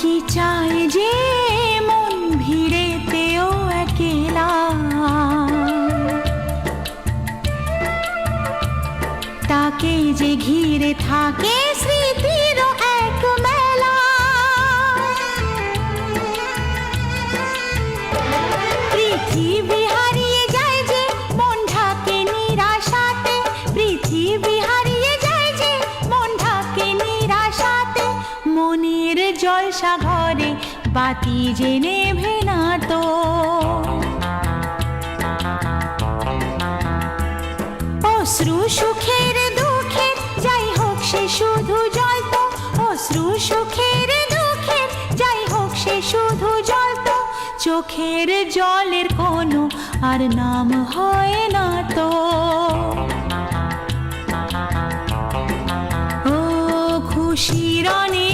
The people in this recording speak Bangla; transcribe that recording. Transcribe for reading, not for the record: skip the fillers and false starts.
কি চায় যে মন ভিড়েতেও একেলা, তাকে যে ঘিরে থাকে স্মৃতির এক মেলা। পৃথিবী হারিয়ে যায় যে মন ঢাকে নিরাশাতে, পৃথিবী হারিয়ে যায় যে মন ঢাকে নিরাশাতে। মনের জলসা ঘরে বাতি যে নেভে না তো, অশ্রু সুখের দুঃখের যাই হোক সে শুধু জ্বলতো, অশ্রু সুখের দুঃখের যাই হোক সে শুধু জ্বলতো। চোখের জলের কোনো আর নাম হয় না তো। ও খুশির অনেক